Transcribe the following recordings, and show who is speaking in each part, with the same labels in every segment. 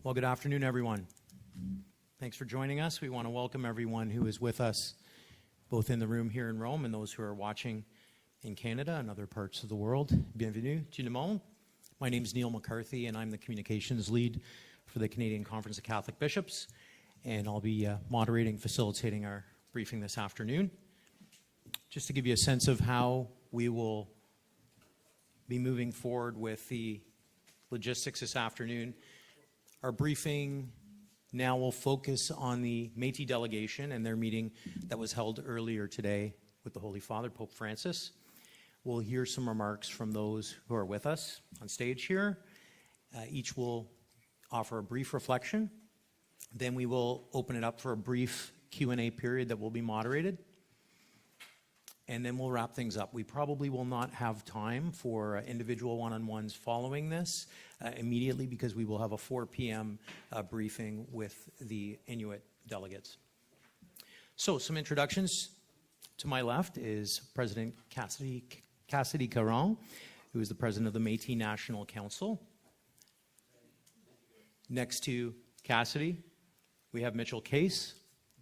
Speaker 1: Well, good afternoon, everyone. Thanks for joining us. We want to welcome everyone who is with us, both in the room here in Rome and those who are watching in Canada and other parts of the world. Bienvenue, tout le monde. My name is Neil McCarthy, and I'm the communications lead for the Canadian Conference of Catholic Bishops, and I'll be moderating, facilitating our briefing this afternoon. Just to give you a sense of how we will be moving forward with the logistics this afternoon, our briefing now will focus on the Metis delegation and their meeting that was held earlier today with the Holy Father, Pope Francis. We'll hear some remarks from those who are with us on stage here. Each will offer a brief reflection. Then we will open it up for a brief Q&A period that will be moderated. And then we'll wrap things up. We probably will not have time for individual one-on-ones following this immediately, because we will have a 4 p.m. Briefing with the Inuit delegates. So some introductions. To my left is President Cassidy Caron, who is the president of the Metis National Council. Next to Cassidy, we have Mitchell Case,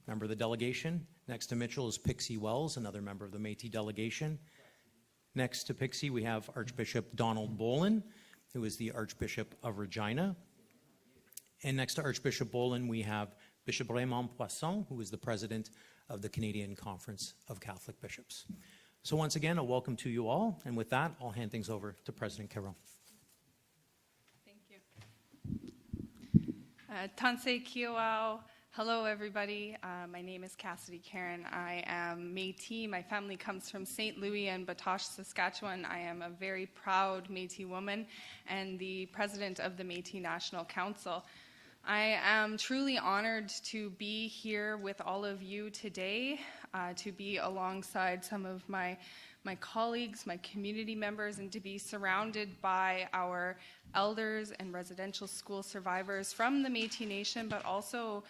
Speaker 1: member of the delegation. Next to Mitchell is Pixie Wells, another member of the Metis delegation. Next to Pixie, we have Archbishop Donald Bolin, who is the Archbishop of Regina. And next to Archbishop Bolin, we have Bishop Raymond Poisson, who is the president of the Canadian Conference of Catholic Bishops. So once again, a welcome to you all. And with that, I'll hand things over to President Caron.
Speaker 2: Thank you. Tansei Kioao. Hello, everybody. My name is Cassidy Caron. I am Métis. My family comes from St. Louis and Batoche, Saskatchewan. I am a very proud Métis woman and the president of the Métis National Council. I am truly honored to be here with all of you today, to be alongside some of my colleagues, my community members, and to be surrounded by our elders and residential school survivors from the Métis Nation, but also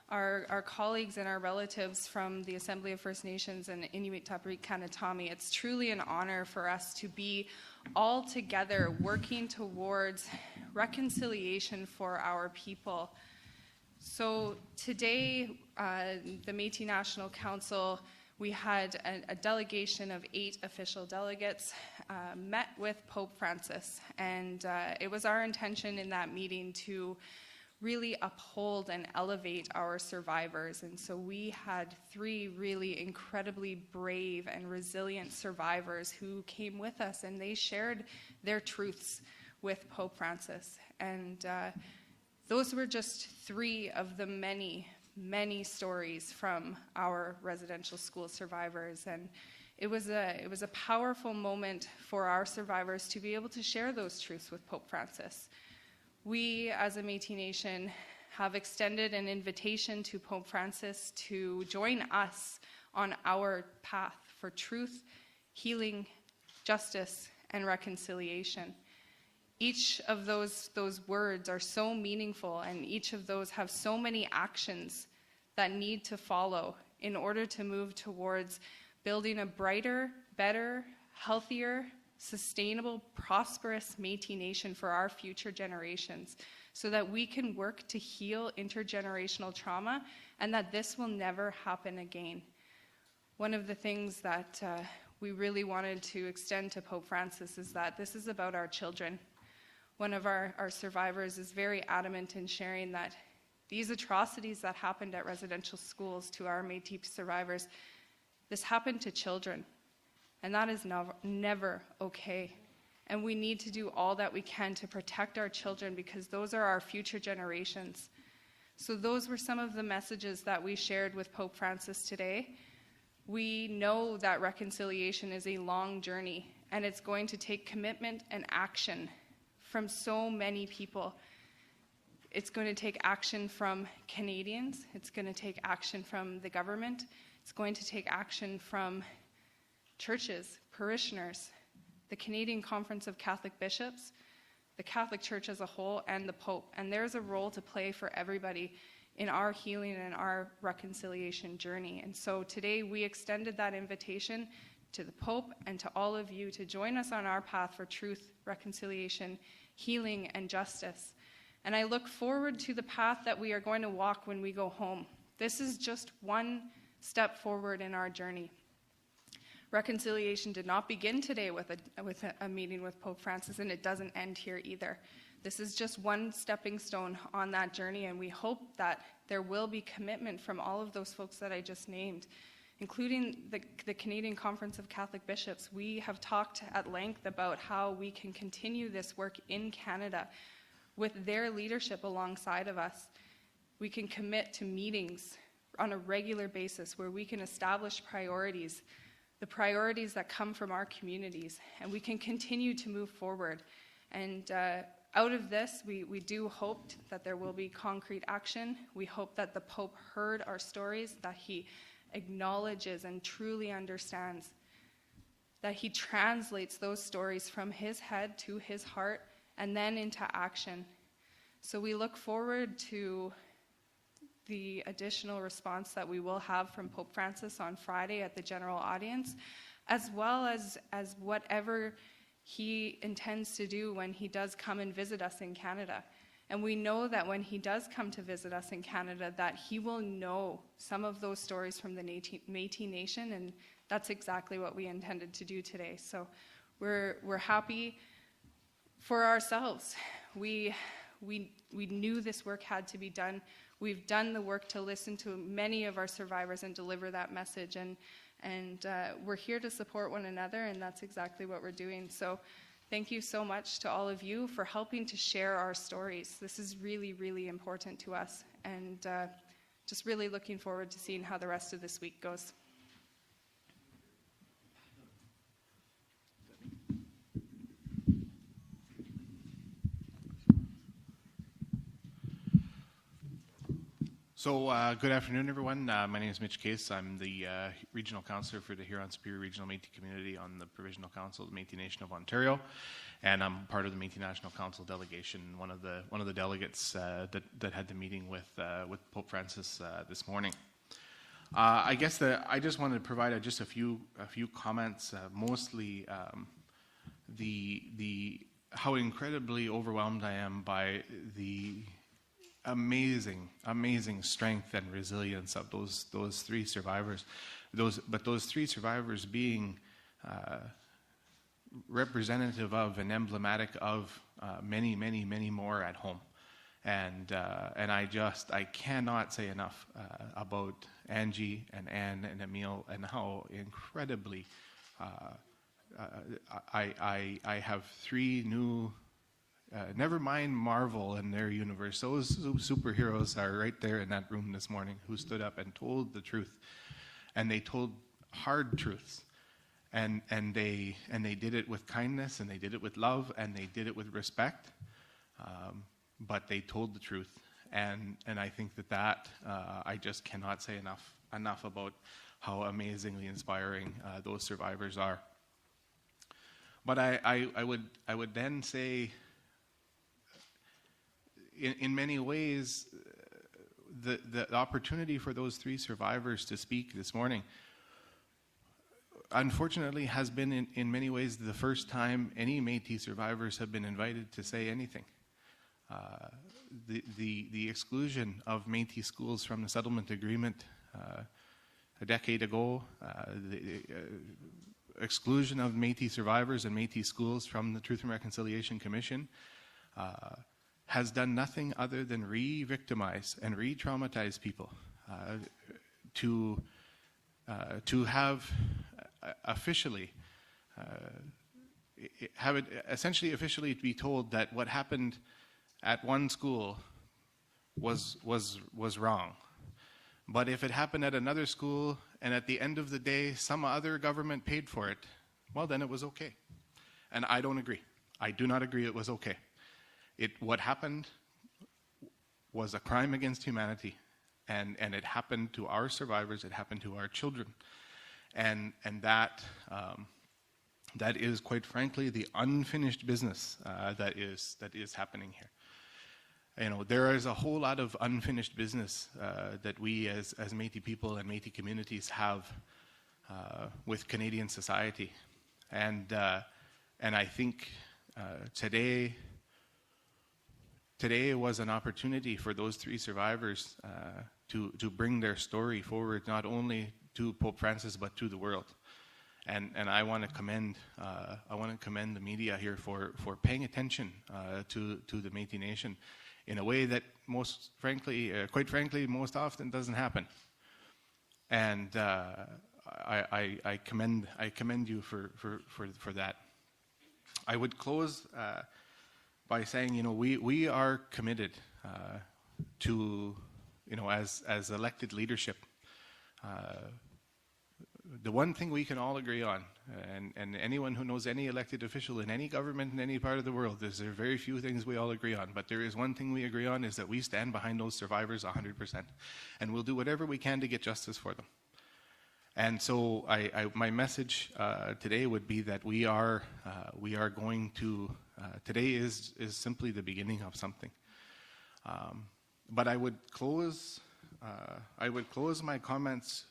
Speaker 2: our colleagues and our relatives from the Assembly of First Nations and Inuit Tapiriq Kanatami. It's truly an honor for us to be all together working towards reconciliation for our people. So today, the Métis National Council, we had a delegation of 8 official delegates met with Pope Francis, and it was our intention in that meeting to really uphold and elevate our survivors. And so we had 3 really incredibly brave and resilient survivors who came with us, and they shared their truths with Pope Francis. And those were just 3 of the many, many stories from our residential school survivors. And it was a powerful moment for our survivors to be able to share those truths with Pope Francis. We, as a Métis Nation, have extended an invitation to Pope Francis to join us on our path for truth, healing, justice, and reconciliation. Each of those words are so meaningful, and each of those have so many actions that need to follow in order to move towards building a brighter, better, healthier, sustainable, prosperous Métis Nation for our future generations, so that we can work to heal intergenerational trauma and that this will never happen again. One of the things that we really wanted to extend to Pope Francis is that this is about our children. One of our survivors is very adamant in sharing that these atrocities that happened at residential schools to our Métis survivors, this happened to children. And that is never okay. And we need to do all that we can to protect our children, because those are our future generations. So those were some of the messages that we shared with Pope Francis today. We know that reconciliation is a long journey, and it's going to take commitment and action from so many people. It's going to take action from Canadians. It's going to take action from the government. It's going to take action from churches, parishioners, the Canadian Conference of Catholic Bishops, the Catholic Church as a whole, and the Pope. And there's a role to play for everybody in our healing and our reconciliation journey. And so today we extended that invitation to the Pope and to all of you to join us on our path for truth, reconciliation, healing, and justice. And I look forward to the path that we are going to walk when we go home. This is just one step forward in our journey. Reconciliation did not begin today with a meeting with Pope Francis, and it doesn't end here either. This is just one stepping stone on that journey, and we hope that there will be commitment from all of those folks that I just named, including the Canadian Conference of Catholic Bishops. We have talked at length about how we can continue this work in Canada with their leadership alongside of us. We can commit to meetings on a regular basis where we can establish priorities, the priorities that come from our communities, and we can continue to move forward. And out of this, we do hope that there will be concrete action. We hope that the Pope heard our stories, that he acknowledges and truly understands, that he translates those stories from his head to his heart and then into action. So we look forward to the additional response that we will have from Pope Francis on Friday at the general audience, as well as whatever he intends to do when he does come and visit us in Canada. And we know that when he does come to visit us in Canada, that he will know some of those stories from the Métis Nation, and that's exactly what we intended to do today. So we're happy for ourselves. We knew this work had to be done. We've done the work to listen to many of our survivors and deliver that message, and we're here to support one another, and that's exactly what we're doing. So thank you so much to all of you for helping to share our stories. This is really, really important to us, and just really looking forward to seeing how the rest of this week goes.
Speaker 3: So good afternoon, everyone. My name is Mitch Case. I'm the Regional Councillor for the Huron-Superior Regional Métis Community on the Provisional Council of the Métis Nation of Ontario, and I'm part of the Métis National Council delegation, one of the delegates that had the meeting with Pope Francis this morning. I guess I just wanted to provide just a few comments, mostly the how incredibly overwhelmed I am by the amazing strength and resilience of those three survivors. Those three survivors being representative of and emblematic of many more at home. And I cannot say enough about Angie and Anne and Emile and how incredibly I have three new. Never mind Marvel and their universe. Those superheroes are right there in that room this morning who stood up and told the truth, and they told hard truths, and they did it with kindness, and they did it with love, and they did it with respect, but they told the truth, and I think that I just cannot say enough about how amazingly inspiring those survivors are. But I would then say, in many ways, the opportunity for those three survivors to speak this morning, unfortunately, has been in many ways the first time any Métis survivors have been invited to say anything. The exclusion of Métis schools from the settlement agreement a decade ago, the exclusion of Métis survivors and Métis schools from the Truth and Reconciliation Commission has done nothing other than re-victimize and re-traumatize people, to have officially have it essentially officially be told that what happened at one school was wrong. But if it happened at another school and at the end of the day some other government paid for it, well, then it was okay. And I don't agree. I do not agree it was okay. What happened was a crime against humanity, and it happened to our survivors, it happened to our children. And that is, quite frankly, the unfinished business that is happening here. You know, there is a whole lot of unfinished business that we as Métis people and Métis communities have with Canadian society. And I think today today was an opportunity for those 3 survivors to bring their story forward, not only to Pope Francis but to the world. And I want to commend the media here for paying attention to the Métis Nation in a way that quite frankly, most often doesn't happen. And I commend you for that. I would close by saying, we are committed to, as elected leadership. The one thing we can all agree on, and anyone who knows any elected official in any government in any part of the world, there are very few things we all agree on. But there is one thing we agree on, is that we stand behind those survivors 100%. And we'll do whatever we can to get justice for them. And so my message today would be that we are going to, today is simply the beginning of something. But I would close my comments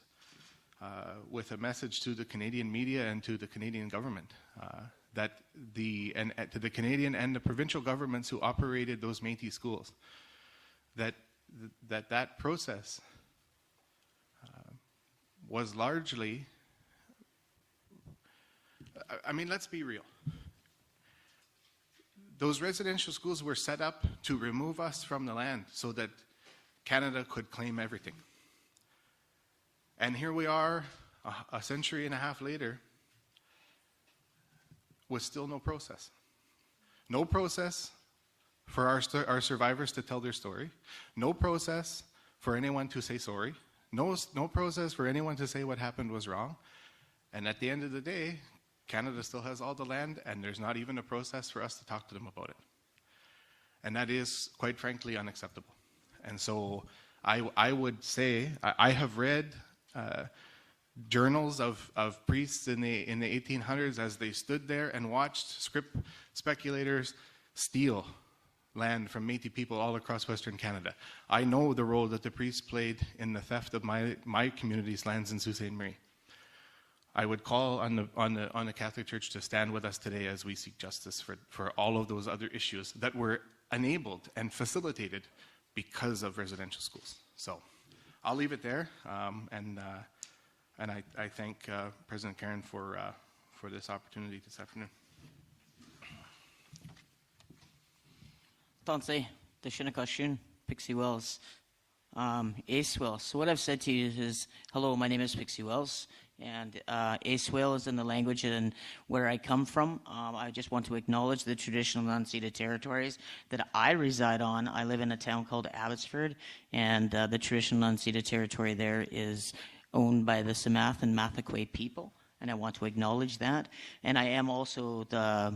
Speaker 3: with a message to the Canadian media and to the Canadian government, to the Canadian and the provincial governments who operated those Métis schools, that process was largely, let's be real. Those residential schools were set up to remove us from the land so that Canada could claim everything. And here we are, a century and a half later, with still no process. No process for our survivors to tell their story. No process for anyone to say sorry. No process for anyone to say what happened was wrong. And at the end of the day, Canada still has all the land, and there's not even a process for us to talk to them about it. And that is, quite frankly, unacceptable. And so I would say, I have read journals of priests in the 1800s as they stood there and watched script speculators steal land from Métis people all across Western Canada. I know the role that the priests played in the theft of my community's lands in Sault Ste. Marie. I would call on the Catholic Church to stand with us today as we seek justice for all of those other issues that were enabled and facilitated because of residential schools. So I'll leave it there, and I thank President Karen for this opportunity this afternoon.
Speaker 4: Tansei, the Shinnecock Pixie Wells, Ace Wells. So what I've said to you is, hello, my name is Pixie Wells, and Ace Wells is in the language and where I come from. I just want to acknowledge the traditional unceded territories that I reside on. I live in a town called Abbotsford, and the traditional unceded territory there is owned by the Samath and Mathakwe people, and I want to acknowledge that. And I am also the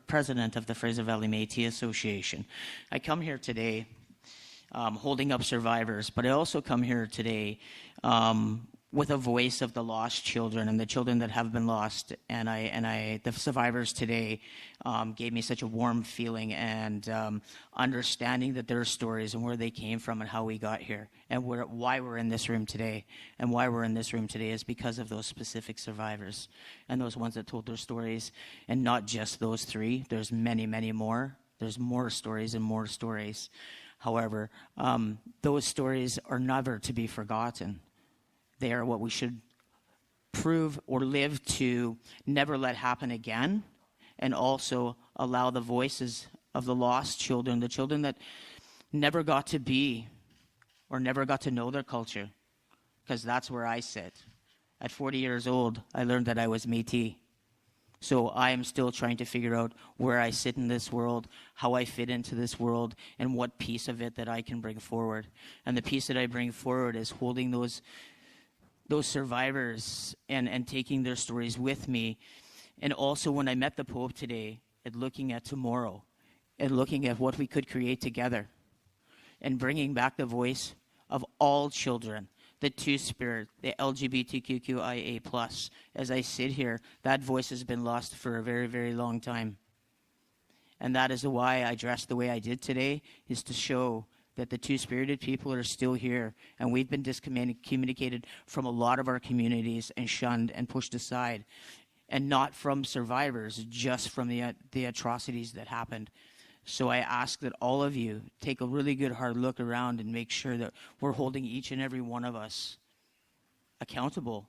Speaker 4: president of the Fraser Valley Métis Association. I come here today holding up survivors, but I also come here today with a voice of the lost children and the children that have been lost. And the survivors today gave me such a warm feeling and understanding that their stories and where they came from and how we got here and why we're in this room today. And why we're in this room today is because of those specific survivors and those ones that told their stories. And not just those 3. There's many, many more. There's more stories and more stories. However, those stories are never to be forgotten. They are what we should prove or live to never let happen again, and also allow the voices of the lost children, the children that never got to be or never got to know their culture, because that's where I sit. At 40 years old, I learned that I was Métis. So I am still trying to figure out where I sit in this world, how I fit into this world, and what piece of it that I can bring forward. And the piece that I bring forward is holding those survivors and taking their stories with me. And also when I met the Pope today, and looking at tomorrow, and looking at what we could create together, and bringing back the voice of all children, the Two-Spirit, the LGBTQIA+. As I sit here, that voice has been lost for a very, very long time. And that is why I dressed the way I did today, is to show that the two-spirited people are still here, and we've been discommunicated from a lot of our communities and shunned and pushed aside, and not from survivors, just from the atrocities that happened. So I ask that all of you take a really good hard look around and make sure that we're holding each and every one of us accountable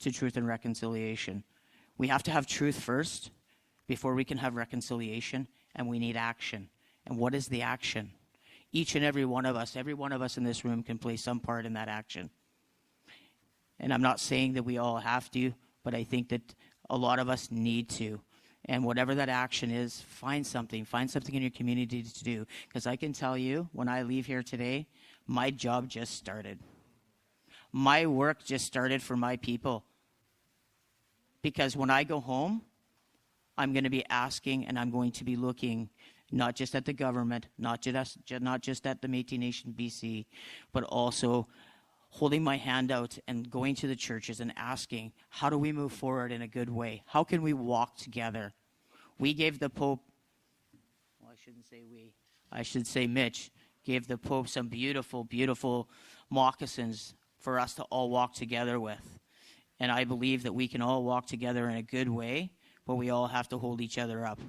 Speaker 4: to truth and reconciliation. We have to have truth first before we can have reconciliation, and we need action. And what is the action? Each and every one of us in this room can play some part in that action. And I'm not saying that we all have to, but I think that a lot of us need to. And whatever that action is, find something in your community to do. Because I can tell you, when I leave here today, my job just started. My work just started for my people. Because when I go home, I'm going to be asking and I'm going to be looking not just at the government, not just at the Métis Nation BC, but also holding my hand out and going to the churches and asking, how do we move forward in a good way? How can we walk together? We gave the Pope, well, I shouldn't say we, I should say Mitch, gave the Pope some beautiful, beautiful moccasins for us to all walk together with. And I believe that we can all walk together in a good way, but we all have to hold each other up.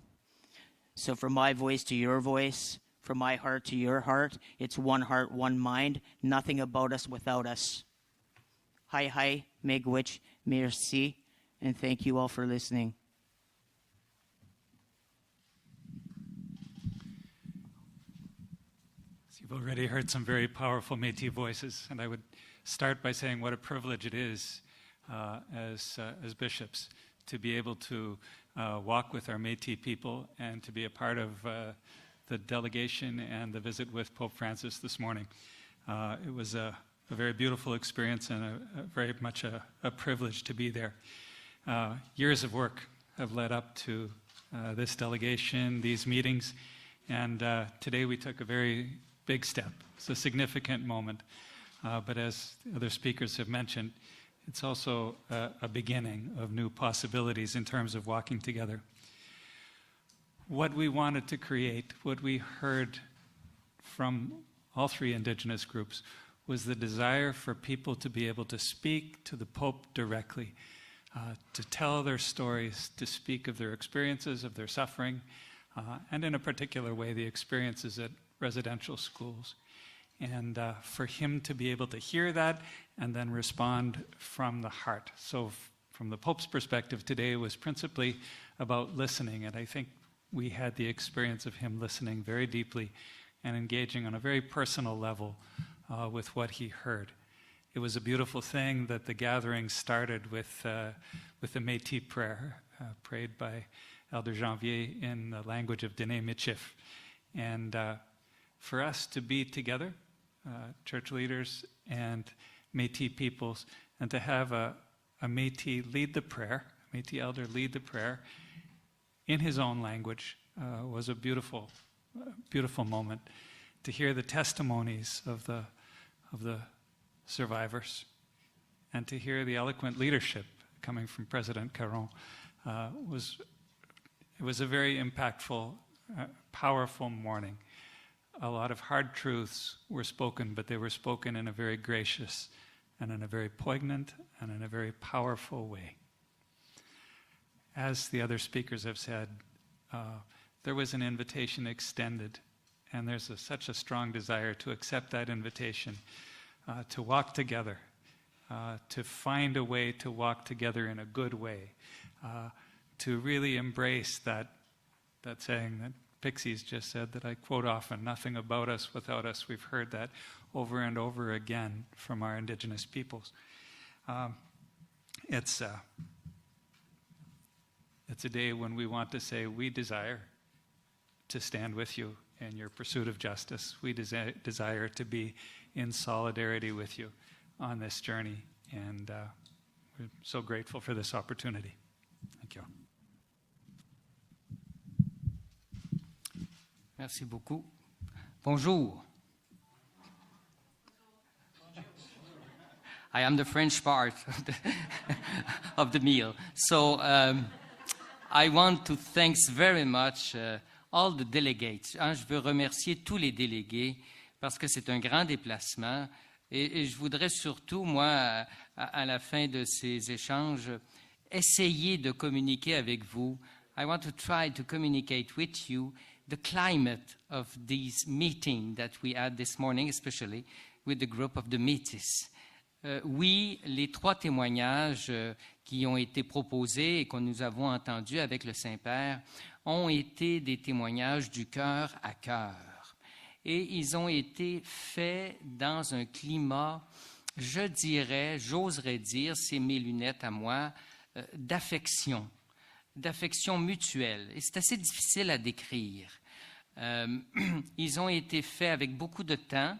Speaker 4: So from my voice to your voice, from my heart to your heart, it's one heart, one mind, nothing about us without us. Hi, megwich, merci, and thank you all for listening.
Speaker 5: You've already heard some very powerful Métis voices, and I would start by saying what a privilege it is as bishops to be able to walk with our Métis people and to be a part of the delegation and the visit with Pope Francis this morning. It was a very beautiful experience and very much a privilege to be there. Years of work have led up to this delegation, these meetings, and today we took a very big step. It's a significant moment, but as other speakers have mentioned, it's also a beginning of new possibilities in terms of walking together. What we wanted to create, what we heard from all three Indigenous groups, was the desire for people to be able to speak to the Pope directly, to tell their stories, to speak of their experiences, of their suffering, and in a particular way, the experiences at residential schools. And for him to be able to hear that and then respond from the heart. So from the Pope's perspective today, it was principally about listening, and I think we had the experience of him listening very deeply and engaging on a very personal level with what he heard. It was a beautiful thing that the gathering started with the Métis prayer, prayed by Elder Janvier in the language of Dene Michif. And for us to be together, church leaders and Métis peoples, and to have a Métis lead the prayer, Métis elder lead the prayer in his own language, was a beautiful moment. To hear the testimonies of the survivors, and to hear the eloquent leadership coming from President Caron, it was a very impactful, powerful morning. A lot of hard truths were spoken, but they were spoken in a very gracious and in a very poignant and in a very powerful way. As the other speakers have said, there was an invitation extended, and there's such a strong desire to accept that invitation, to walk together, to find a way to walk together in a good way, to really embrace that saying that Pixie's just said that I quote often, nothing about us without us. We've heard that over and over again from our Indigenous peoples. It's a day when we want to say we desire to stand with you in your pursuit of justice. We desire to be in solidarity with you on this journey, and we're so grateful for this opportunity. Thank you.
Speaker 6: Merci beaucoup. Bonjour. I am the French part of the meal. So I want to thank very much all the delegates. Je veux remercier tous les délégués parce que c'est un grand déplacement. Et je voudrais surtout, moi, à la fin de ces échanges, essayer de communiquer avec vous. I want to try to communicate with you the climate of these meetings that we had this morning, especially with the group of the Metis. Oui, les 3 témoignages qui ont été proposés et que nous avons entendus avec le Saint-Père ont été des témoignages du cœur à cœur. Et ils ont été faits dans un climat, je dirais, j'oserais dire, c'est mes lunettes à moi, d'affection mutuelle. Et c'est assez difficile à décrire. Ils ont été faits avec beaucoup de temps.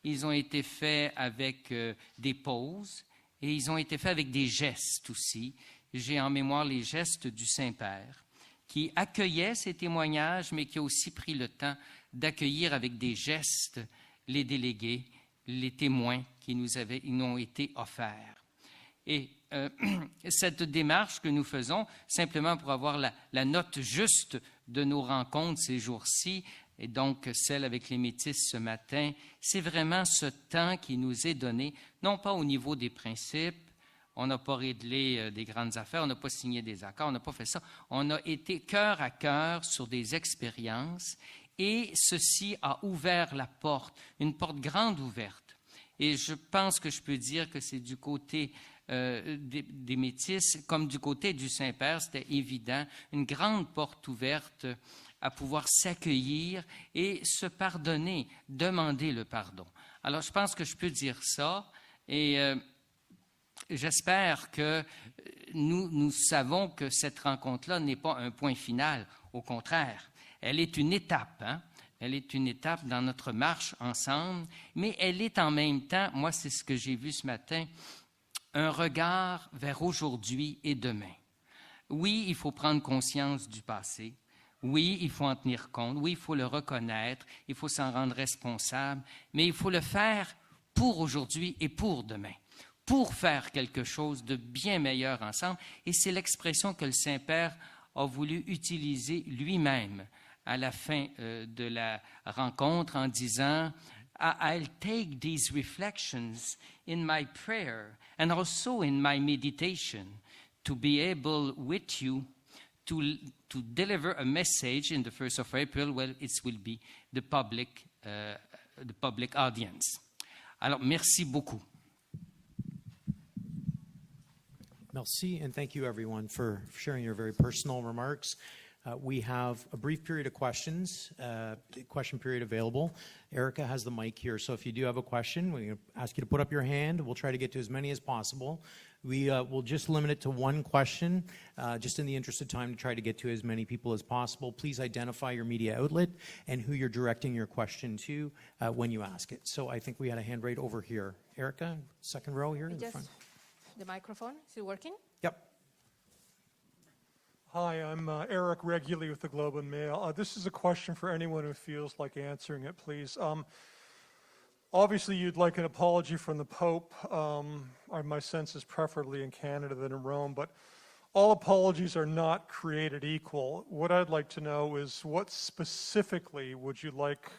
Speaker 6: Ils ont été faits avec des pauses et ils ont été faits avec des gestes aussi. J'ai en mémoire les gestes du Saint-Père qui accueillait ces témoignages, mais qui a aussi pris le temps d'accueillir avec des gestes les délégués, les témoins qui nous ont été offerts. Et cette démarche que nous faisons, simplement pour avoir la note juste de nos rencontres ces jours-ci, et donc celle avec les Métis ce matin, c'est vraiment ce temps qui nous est donné, non pas au niveau des principes, on n'a pas réglé des grandes affaires, on n'a pas signé des accords, on n'a pas fait ça, on a été cœur à cœur sur des expériences et ceci a ouvert la porte, une porte grande ouverte. Et je pense que je peux dire que c'est du côté des Métis, comme du côté du Saint-Père, c'était évident, une grande porte ouverte à pouvoir s'accueillir et se pardonner, demander le pardon. Alors, je pense que je peux dire ça et j'espère que nous savons que cette rencontre-là n'est pas un point final. Au contraire, elle est une étape, hein? Elle est une étape dans notre marche ensemble, mais elle est en même temps, moi c'est ce que j'ai vu ce matin, un regard vers aujourd'hui et demain. Oui, il faut prendre conscience du passé. Oui, il faut en tenir compte. Oui, il faut le reconnaître. Il faut s'en rendre responsable. Mais il faut le faire pour aujourd'hui et pour demain, pour faire quelque chose de bien meilleur ensemble. Et c'est l'expression que le Saint-Père a voulu utiliser lui-même à la fin de la rencontre en disant « I'll take these reflections in my prayer and also in my meditation to be able with you to deliver a message in the 1st of April, well, it will be the public audience. » Alors, merci beaucoup.
Speaker 1: Merci, and thank you, everyone, for sharing your very personal remarks. We have a brief period of questions, question period available. Erica has the mic here, so if you do have a question, we're going to ask you to put up your hand. We'll try to get to as many as possible. We will just limit it to one question, just in the interest of time to try to get to as many people as possible. Please identify your media outlet and who you're directing your question to when you ask it. So I think we had a hand right over here. Erica, second row here in the front.
Speaker 7: The microphone, is it working?
Speaker 1: Yep.
Speaker 8: Hi, I'm Eric Reguli with the Globe and Mail. This is a question for anyone who feels like answering it, please. Obviously, you'd like an apology from the Pope. My sense is preferably in Canada than in Rome, but all apologies are not created equal. What I'd like to know is what specifically would you like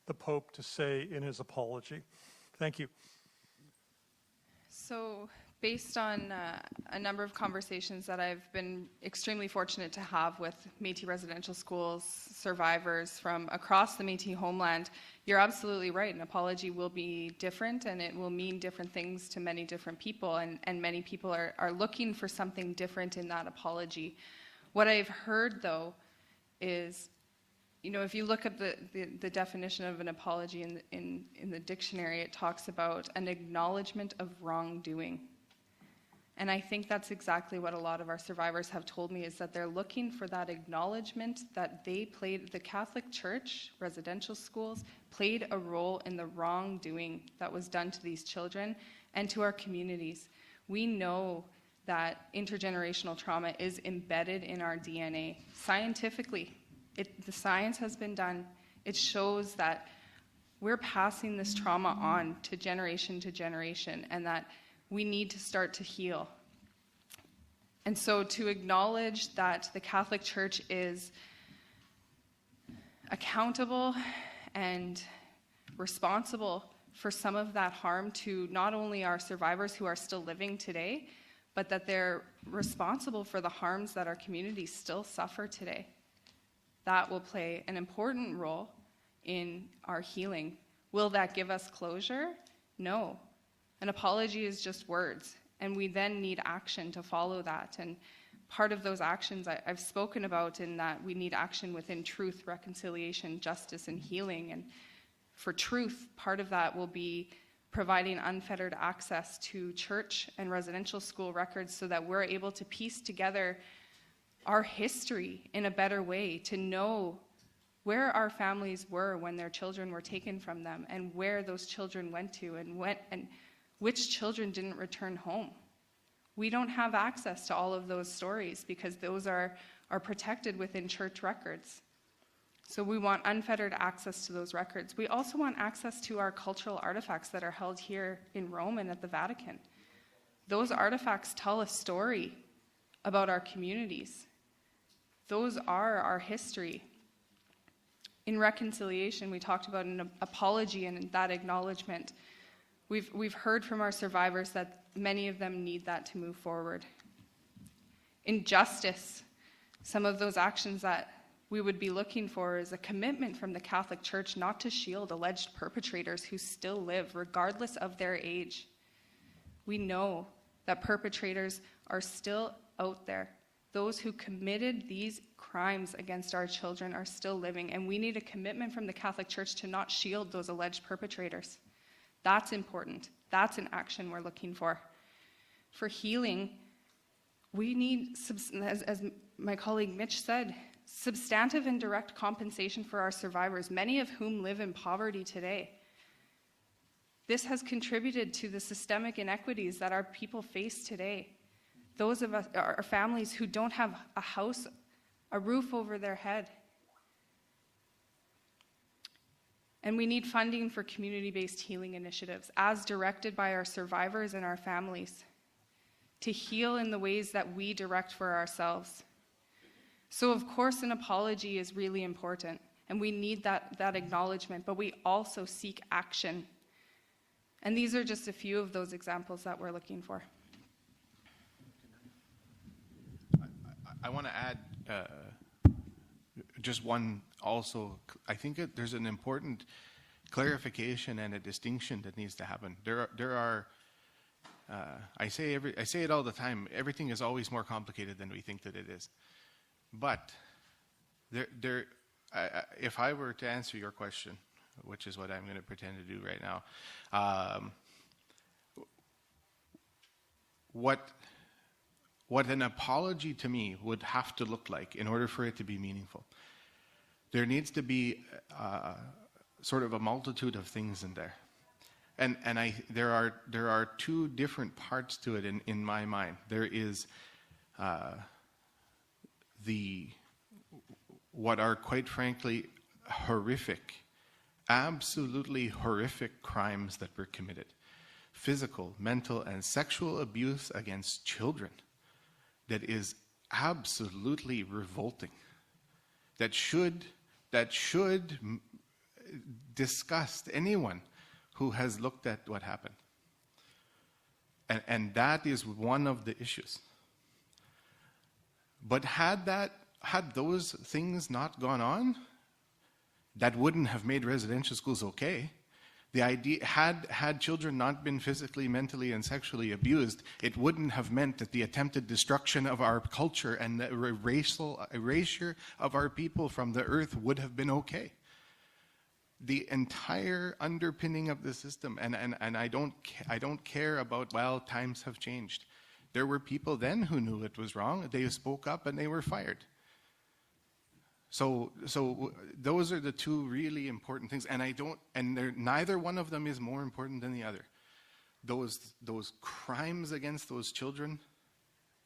Speaker 8: the Pope to say in his apology? Thank you.
Speaker 2: So, based on a number of conversations that I've been extremely fortunate to have with Métis residential schools survivors from across the Métis homeland, you're absolutely right. An apology will be different and it will mean different things to many different people, and many people are looking for something different in that apology. What I've heard, though, is, you know, if you look at the definition of an apology in the dictionary, it talks about an acknowledgement of wrongdoing. And I think that's exactly what a lot of our survivors have told me, is that they're looking for that acknowledgement that they played, the Catholic Church, residential schools, played a role in the wrongdoing that was done to these children and to our communities. We know that intergenerational trauma is embedded in our DNA. Scientifically, the science has been done. It shows that we're passing this trauma on to generation, and that we need to start to heal. And so to acknowledge that the Catholic Church is accountable and responsible for some of that harm to not only our survivors who are still living today, but that they're responsible for the harms that our communities still suffer today. that will play an important role in our healing. Will that give us closure? No. An apology is just words, and we then need action to follow that. And part of those actions I've spoken about, in that we need action within truth, reconciliation, justice, and healing. And for truth, part of that will be providing unfettered access to church and residential school records so that we're able to piece together our history in a better way, to know where our families were when their children were taken from them, and where those children went to, and which children didn't return home. We don't have access to all of those stories because those are protected within church records. So we want unfettered access to those records. We also want access to our cultural artifacts that are held here in Rome and at the Vatican. Those artifacts tell a story about our communities. Those are our history. In reconciliation, we talked about an apology and that acknowledgement. We've heard from our survivors that many of them need that to move forward. In justice, some of those actions that we would be looking for is a commitment from the Catholic Church not to shield alleged perpetrators who still live, regardless of their age. We know that perpetrators are still out there. Those who committed these crimes against our children are still living, and we need a commitment from the Catholic Church to not shield those alleged perpetrators. That's important. That's an action we're looking for. For healing, we need, as my colleague Mitch said, substantive and direct compensation for our survivors, many of whom live in poverty today. This has contributed to the systemic inequities that our people face today. Those of us, our families who don't have a house, a roof over their head. And we need funding for community-based healing initiatives, as directed by our survivors and our families, to heal in the ways that we direct for ourselves. So, of course, an apology is really important, and we need that acknowledgement, but we also seek action. And these are just a few of those examples that we're looking for.
Speaker 3: I want to add just one also. I think there's an important clarification and a distinction that needs to happen. There are I say it all the time. Everything is always more complicated than we think that it is. But if I were to answer your question, which is what I'm going to pretend to do right now, what an apology to me would have to look like in order for it to be meaningful. There needs to be sort of a multitude of things in there. And there are two different parts to it in my mind. There is what are quite frankly horrific, absolutely horrific crimes that were committed. Physical, mental, and sexual abuse against children that is absolutely revolting. That should disgust anyone who has looked at what happened. And that is one of the issues. But had those things not gone on, that wouldn't have made residential schools okay. The idea, had children not been physically, mentally, and sexually abused, it wouldn't have meant that the attempted destruction of our culture and the erasure of our people from the earth would have been okay. The entire underpinning of the system, and I don't care about, well, times have changed. There were people then who knew it was wrong. They spoke up and they were fired. So those are the two really important things, and neither one of them is more important than the other. Those crimes against those children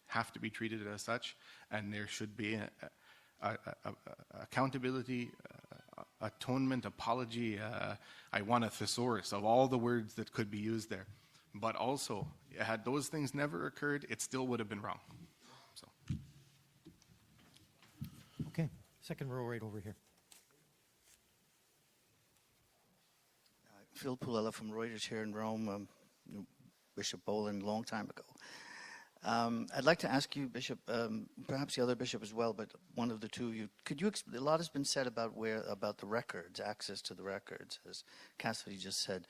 Speaker 3: have to be treated as such, and there should be accountability, atonement, apology. I want a thesaurus of all the words that could be used there. But also, had those things never occurred, it still would have been wrong. So.
Speaker 1: Okay. Second row right over here.
Speaker 9: Phil Pulella from Reuters here in Rome, Bishop Boland, a long time ago. I'd like to ask you, Bishop, perhaps the other bishop as well, but one of the two of you, a lot has been said about the records, access to the records, as Cassidy just said.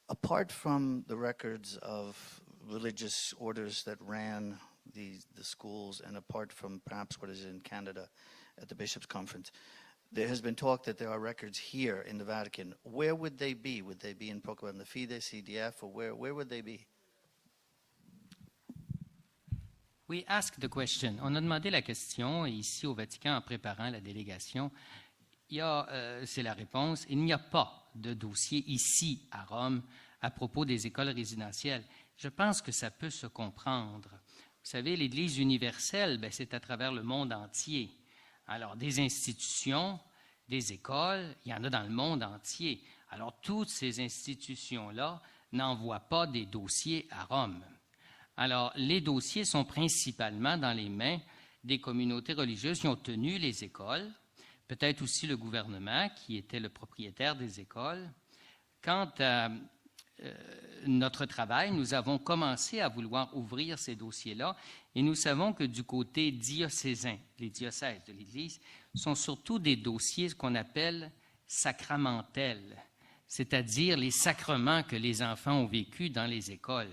Speaker 9: Apart from the records of religious orders that ran the schools, and apart from perhaps what is in Canada at the Bishops' Conference, there has been talk that there are records here in the Vatican. Where would they be? Would they be in Proclamazione Fide, CDF, or where would they be?
Speaker 6: We asked the question. On a demandé la question ici au Vatican en préparant la délégation. C'est la réponse. Il n'y a pas de dossier ici à Rome à propos des écoles résidentielles. Je pense que ça peut se comprendre. Vous savez, l'Église universelle, c'est à travers le monde entier. Alors, des institutions, des écoles, il y en a dans le monde entier. Alors, toutes ces institutions-là n'envoient pas des dossiers à Rome. Alors, les dossiers sont principalement dans les mains des communautés religieuses qui ont tenu les écoles, peut-être aussi le gouvernement qui était le propriétaire des écoles. Quant à notre travail, nous avons commencé à vouloir ouvrir ces dossiers-là et nous savons que du côté diocésain, les diocèses de l'Église, sont surtout des dossiers qu'on appelle sacramentels, c'est-à-dire les sacrements que les enfants ont vécus dans les écoles.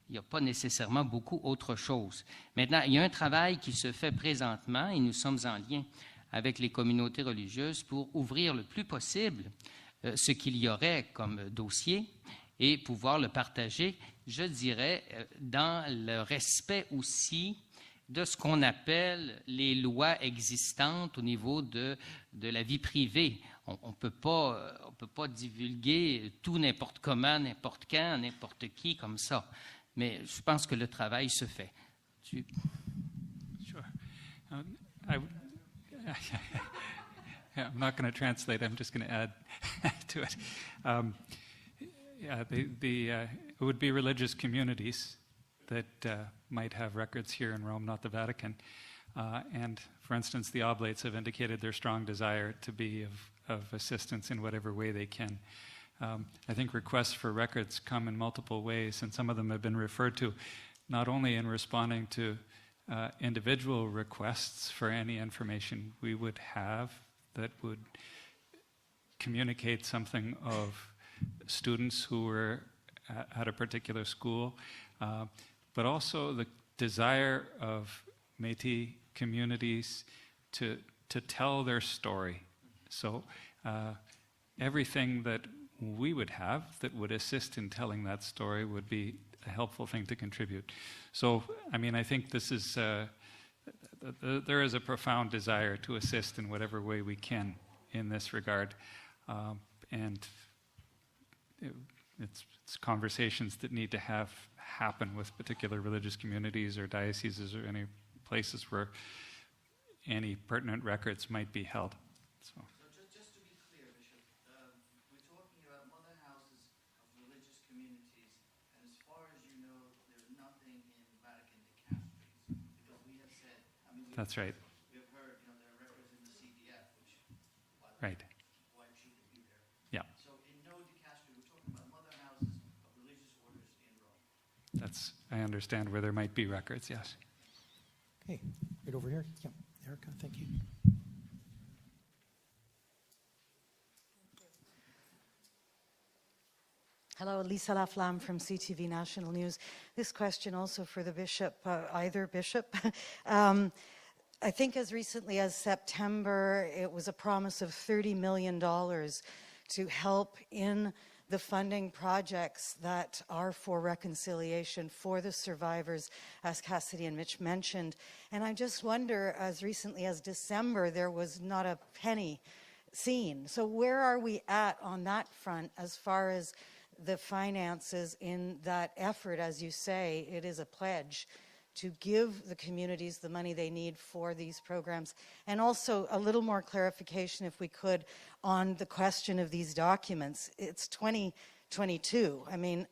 Speaker 6: Il n'y a pas nécessairement beaucoup autre chose. Maintenant, il y a un travail qui se fait présentement et nous sommes en lien avec les communautés religieuses pour ouvrir le plus possible ce qu'il y aurait comme dossier et pouvoir le partager, je dirais, dans le respect aussi de ce qu'on appelle les lois existantes au niveau de la vie privée. On ne peut pas divulguer tout n'importe comment, n'importe quand, n'importe qui comme ça. Mais je pense que le travail se fait.
Speaker 5: Sure. I'm not going to translate. I'm just going to add to it. It would be religious communities that might have records here in Rome, not the Vatican. And, for instance, the Oblates have indicated their strong desire to be of assistance in whatever way they can. I think requests for records come in multiple ways, and some of them have been referred to not only in responding to individual requests for any information we would have that would communicate something of students who were at a particular school, but also the desire of Metis communities to tell their story. So everything that we would have that would assist in telling that story would be a helpful thing to contribute. So, I mean, I think this is, there is a profound desire to assist in whatever way we can in this regard. And it's conversations that need to happen with particular religious communities or dioceses or any places where any pertinent records might be held. So
Speaker 9: just to be clear, Bishop, we're talking about mother houses of religious communities, and as far as you know, there's nothing in Vatican dicasteries, because we have said, I mean,
Speaker 5: that's right.
Speaker 9: We have heard, there are records in the CDF, which,
Speaker 5: right.
Speaker 9: Why shouldn't it be there?
Speaker 5: Yeah.
Speaker 9: So in no dicastery, we're talking about mother houses of religious orders in Rome.
Speaker 5: I understand where there might be records, yes.
Speaker 1: Okay, right over here. Yeah, Erica, thank you.
Speaker 10: Hello, Lisa Laflamme from CTV National News. This question also for the bishop, either bishop. I think as recently as September, it was a promise of $30 million to help in the funding projects that are for reconciliation for the survivors, as Cassidy and Mitch mentioned. And I just wonder, as recently as December, there was not a penny seen. So where are we at on that front as far as the finances in that effort? As you say, it is a pledge to give the communities the money they need for these programs. And also a little more clarification, if we could, on the question of these documents. It's 2022. I mean,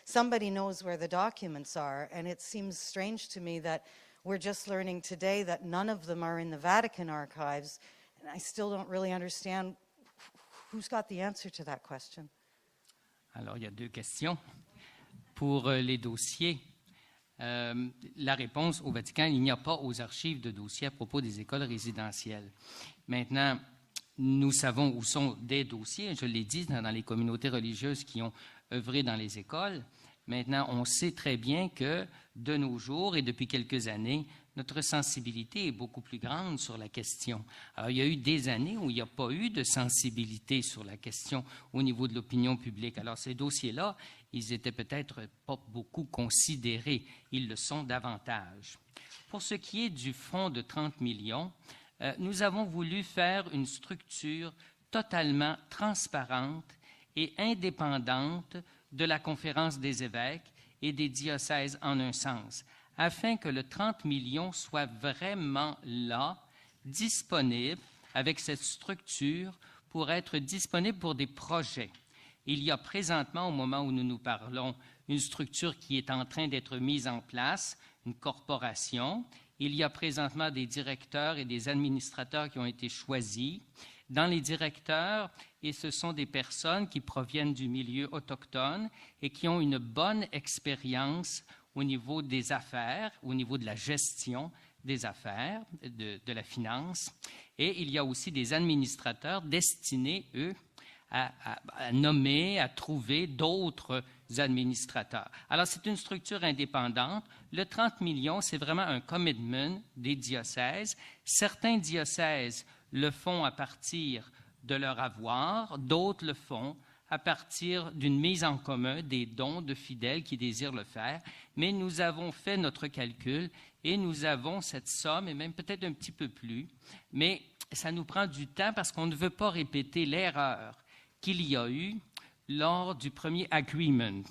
Speaker 10: somebody knows where the documents are, and it seems strange to me that we're just learning today that none of them are in the Vatican archives, and I still don't really understand who's got the answer to that question.
Speaker 6: Alors, il y a deux questions. Pour les dossiers, La réponse au Vatican, il n'y a pas aux archives de dossiers à propos des écoles résidentielles. Maintenant, nous savons où sont des dossiers, je l'ai dit, dans les communautés religieuses qui ont œuvré dans les écoles. Maintenant, on sait très bien que de nos jours et depuis quelques années, notre sensibilité est beaucoup plus grande sur la question. Alors, il y a eu des années où il n'y a pas eu de sensibilité sur la question au niveau de l'opinion publique. Alors, ces dossiers-là, ils étaient peut-être pas beaucoup considérés. Ils le sont davantage. Pour ce qui est du fonds de 30 millions, nous avons voulu faire une structure totalement transparente et indépendante de la Conférence des évêques et des diocèses en un sens, afin que le 30 millions soit vraiment là, disponible, avec cette structure, pour être disponible pour des projets. Il y a présentement, au moment où nous nous parlons, une structure qui est en train d'être mise en place, une corporation. Il y a présentement des directeurs et des administrateurs qui ont été choisis. Dans les directeurs, et ce sont des personnes qui proviennent du milieu autochtone et qui ont une bonne expérience au niveau des affaires, au niveau de la gestion des affaires, de la finance. Et il y a aussi des administrateurs destinés, eux, à nommer, à trouver d'autres administrateurs. Alors, c'est une structure indépendante. Le 30 millions, c'est vraiment un commitment des diocèses. Certains diocèses le font à partir de leur avoir, d'autres le font à partir d'une mise en commun des dons de fidèles qui désirent le faire. Mais nous avons fait notre calcul et nous avons cette somme, et même peut-être un petit peu plus, mais ça nous prend du temps parce qu'on ne veut pas répéter l'erreur qu'il y a eu lors du premier agreement.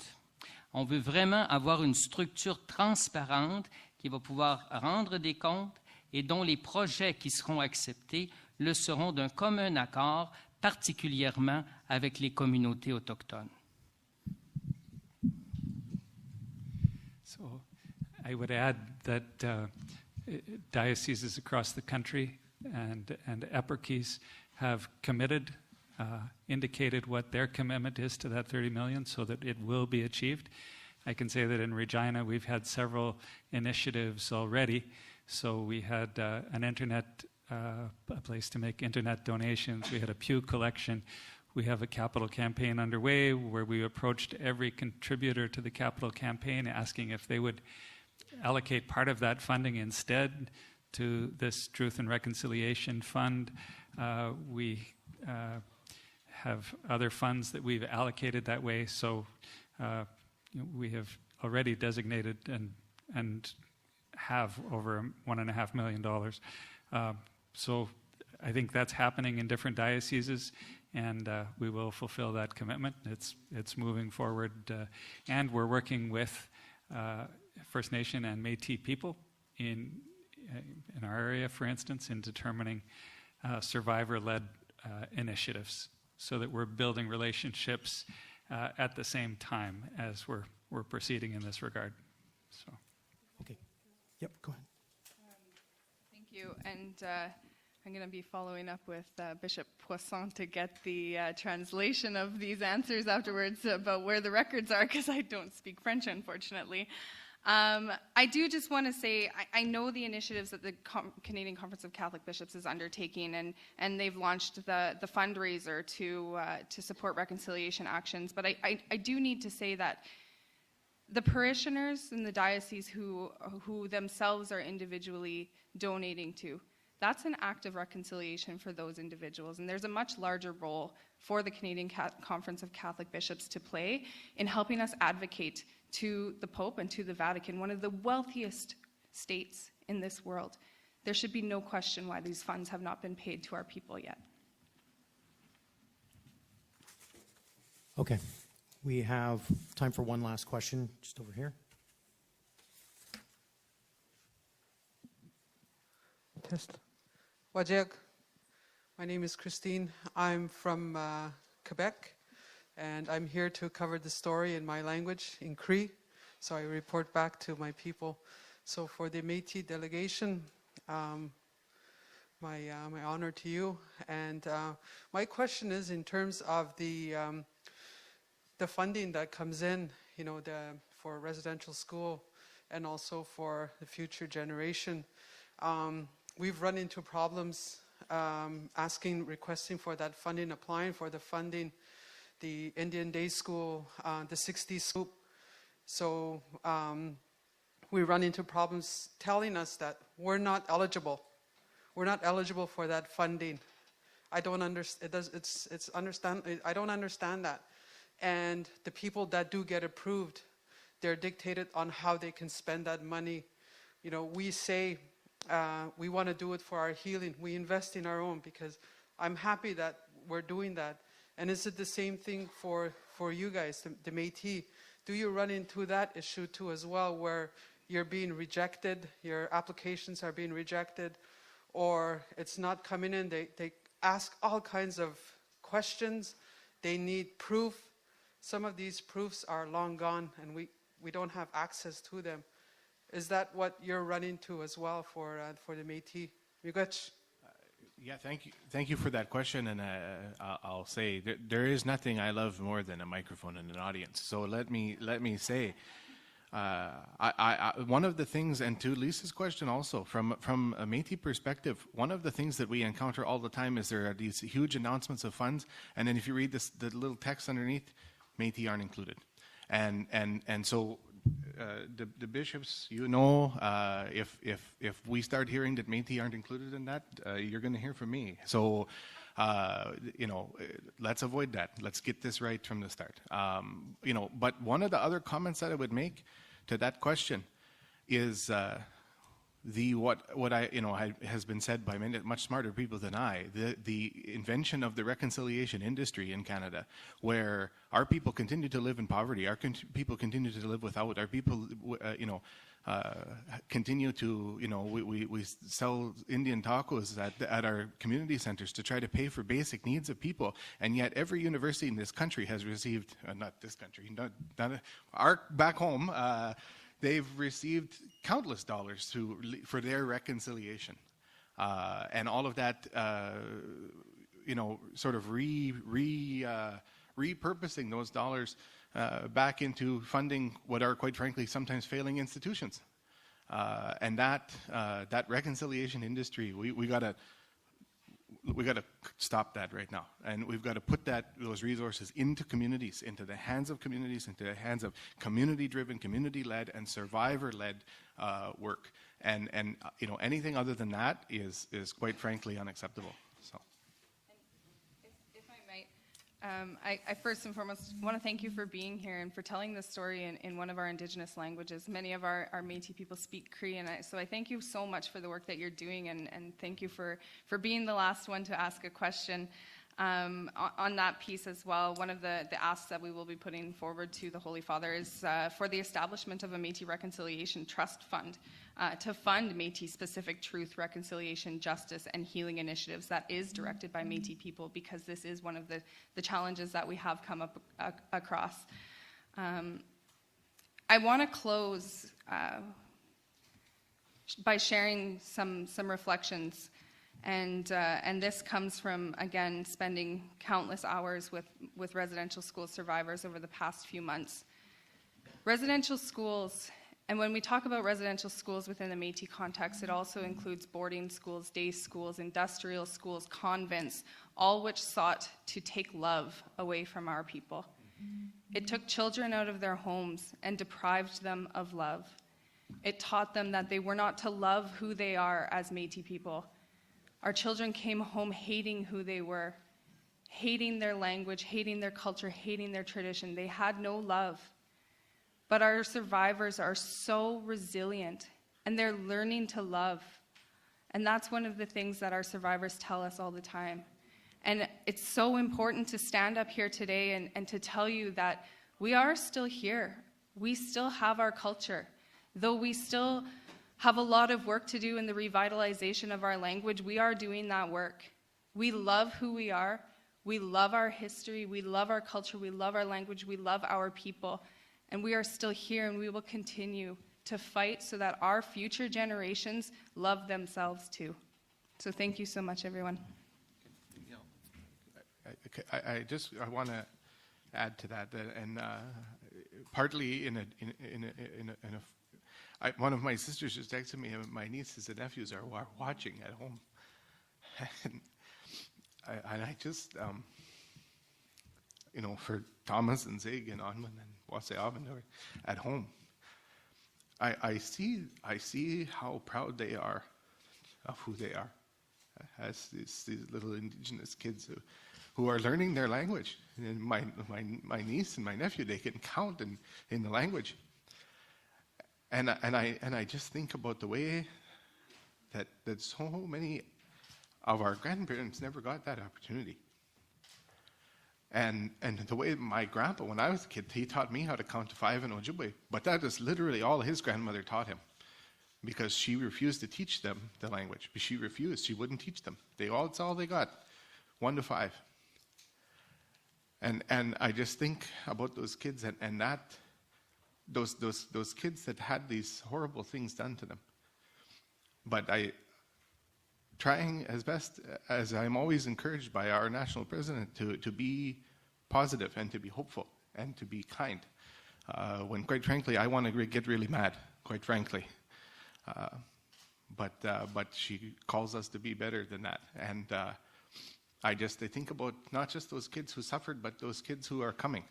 Speaker 6: On veut vraiment avoir une structure transparente qui va pouvoir rendre des comptes et dont les projets qui seront acceptés le seront d'un commun accord, particulièrement avec les communautés autochtones.
Speaker 5: So I would add that dioceses across the country and eparchies have committed, indicated what their commitment is to that 30 million so that it will be achieved. I can say that in Regina we've had several initiatives already. So we had an internet, a place to make internet donations. We had a pew collection. We have a capital campaign underway where we approached every contributor to the capital campaign asking if they would allocate part of that funding instead to this Truth and Reconciliation Fund. We have other funds that we've allocated that way. So we have already designated and have over $1.5 million. So I think that's happening in different dioceses, and we will fulfill that commitment. It's moving forward, and we're working with First Nation and Métis people in our area, for instance, in determining survivor-led initiatives, so that we're building relationships at the same time as we're proceeding in this regard. So,
Speaker 1: Okay. Yep, go ahead.
Speaker 2: Thank you. And I'm going to be following up with Bishop Poisson to get the translation of these answers afterwards about where the records are, because I don't speak French, unfortunately. I do just want to say, I know the initiatives that the Canadian Conference of Catholic Bishops is undertaking, and they've launched the fundraiser to support reconciliation actions. But I do need to say that the parishioners in the diocese who themselves are individually donating to, that's an act of reconciliation for those individuals. And there's a much larger role for the Canadian Conference of Catholic Bishops to play in helping us advocate to the Pope and to the Vatican, one of the wealthiest states in this world. There should be no question why these funds have not been paid to our people yet.
Speaker 1: Okay. We have time for one last question, just over here.
Speaker 11: Test. Wajek. My name is Christine. I'm from Quebec, and I'm here to cover the story in my language, in Cree. So I report back to my people. So for the Métis delegation, my honor to you. And my question is in terms of the funding that comes in, for residential school. and also for the future generation. We've run into problems requesting for that funding, applying for the funding, the Indian Day School, the 60s school. So we run into problems telling us that we're not eligible. We're not eligible for that funding. I don't understand. I don't understand that. And the people that do get approved, they're dictated on how they can spend that money. You know, we say we want to do it for our healing. We invest in our own, because I'm happy that we're doing that. And is it the same thing for you guys, the Métis? Do you run into that issue too as well, where you're being rejected, your applications are being rejected, or it's not coming in? They ask all kinds of questions. They need proof. Some of these proofs are long gone, and we don't have access to them. Is that what you're running to as well for the Métis? Miguel?
Speaker 3: Yeah, thank you for that question, and I'll say there is nothing I love more than a microphone and an audience. So let me say, one of the things, and to Lisa's question also, from a Métis perspective, one of the things that we encounter all the time is there are these huge announcements of funds, and then if you read the little text underneath, Métis aren't included, and so. The bishops, if we start hearing that Métis aren't included in that, you're going to hear from me. So, let's avoid that. Let's get this right from the start. But one of the other comments that I would make to that question is what has been said by many much smarter people than I, the invention of the reconciliation industry in Canada, where our people continue to live in poverty, our people continue to live without, our people continue to we sell Indian tacos at our community centers to try to pay for basic needs of people, and yet every university in this country has received not this country, not our back home. They've received countless dollars for their reconciliation, and all of that, sort of repurposing those dollars back into funding what are, quite frankly, sometimes failing institutions, and that reconciliation industry, we got to stop that right now, and we've got to put those resources into communities, into the hands of communities, into the hands of community-driven, community-led, and survivor-led work. And anything other than that is quite frankly unacceptable. So.
Speaker 2: If I might, I first and foremost want to thank you for being here and for telling this story in one of our Indigenous languages. Many of our Métis people speak Cree, and so I thank you so much for the work that you're doing, and thank you for being the last one to ask a question on that piece as well. One of the asks that we will be putting forward to the Holy Father is for the establishment of a Métis Reconciliation Trust Fund to fund Métis-specific truth, reconciliation, justice, and healing initiatives that is directed by Métis people, because this is one of the challenges that we have come up across. I want to close by sharing some reflections, and this comes from, again, spending countless hours with residential school survivors over the past few months. Residential schools, and when we talk about residential schools within the Métis context, it also includes boarding schools, day schools, industrial schools, convents, all which sought to take love away from our people. It took children out of their homes and deprived them of love. It taught them that they were not to love who they are as Métis people. Our children came home hating who they were, hating their language, hating their culture, hating their tradition. They had no love. But our survivors are so resilient, and they're learning to love. And that's one of the things that our survivors tell us all the time. And it's so important to stand up here today and to tell you that we are still here. We still have our culture. Though we still have a lot of work to do in the revitalization of our language, we are doing that work. We love who we are. We love our history. We love our culture. We love our language. We love our people. And we are still here, and we will continue to fight so that our future generations love themselves too. So thank you so much, everyone.
Speaker 3: I want to add to that, and partly One of my sisters just texted me, and my nieces and nephews are watching at home. And I just, for Thomas and Zig and Onman and Waseavan at home, I see how proud they are of who they are as these little indigenous kids who are learning their language. And my niece and my nephew, they can count in the language. And I just think about the way that so many of our grandparents never got that opportunity. And the way my grandpa, when I was a kid, he taught me how to count to 5 in Ojibwe, but that is literally all his grandmother taught him, because she refused to teach them the language. She refused. She wouldn't teach them. That's all they got, 1 to 5. And I just think about those kids and that those kids that had these horrible things done to them. But trying as best as I'm always encouraged by our national president to be positive and to be hopeful and to be kind. When quite frankly, I want to get really mad, quite frankly. But she calls us to be better than that. And I think about not just those kids who suffered, but those kids who are coming.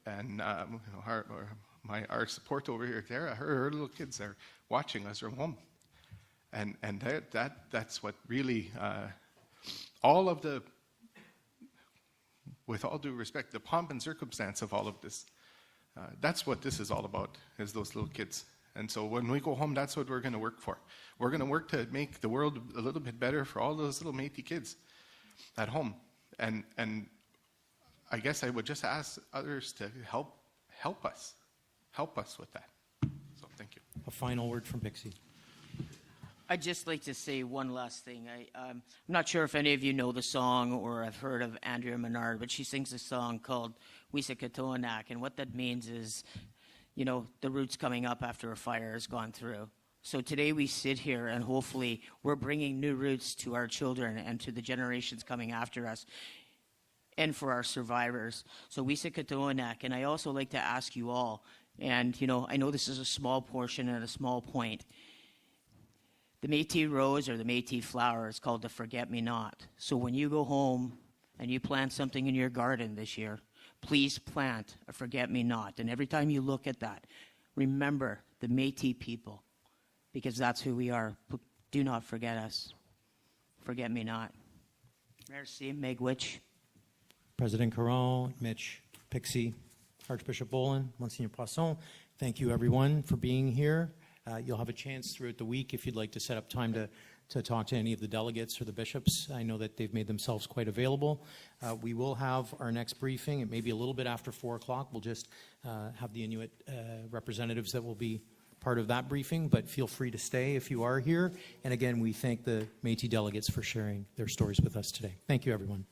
Speaker 3: And our support over here, Tara, her little kids are watching us from home. And that's what really, all of the, with all due respect, the pomp and circumstance of all of this, that's what this is all about, is those little kids. And so when we go home, that's what we're going to work for. We're going to work to make the world a little bit better for all those little Métis kids at home. And I guess I would just ask others to help us with that. So thank you.
Speaker 1: A final word from Pixie.
Speaker 4: I'd just like to say one last thing. I'm not sure if any of you know the song or have heard of Andrea Menard, but she sings a song called Wisikatoanak, and what that means is, the roots coming up after a fire has gone through. So today we sit here and hopefully we're bringing new roots to our children and to the generations coming after us and for our survivors. So Wisikatoanak, and I also like to ask you all, and I know this is a small portion and a small point. The Métis rose or the Métis flower is called the forget-me-not. So when you go home and you plant something in your garden this year, please plant a forget-me-not. And every time you look at that, remember the Métis people, because that's who we are. Do not forget us. Forget-me-not. Merci, Megwitch.
Speaker 1: President Caron, Mitch, Pixie, Archbishop Bolin, Monsignor Poisson, thank you everyone for being here. You'll have a chance throughout the week if you'd like to set up time to talk to any of the delegates or the bishops. I know that they've made themselves quite available. We will have our next briefing. It may be a little bit after 4 o'clock. We'll just have the Inuit representatives that will be part of that briefing, but feel free to stay if you are here. And again, we thank the Métis delegates for sharing their stories with us today. Thank you, everyone.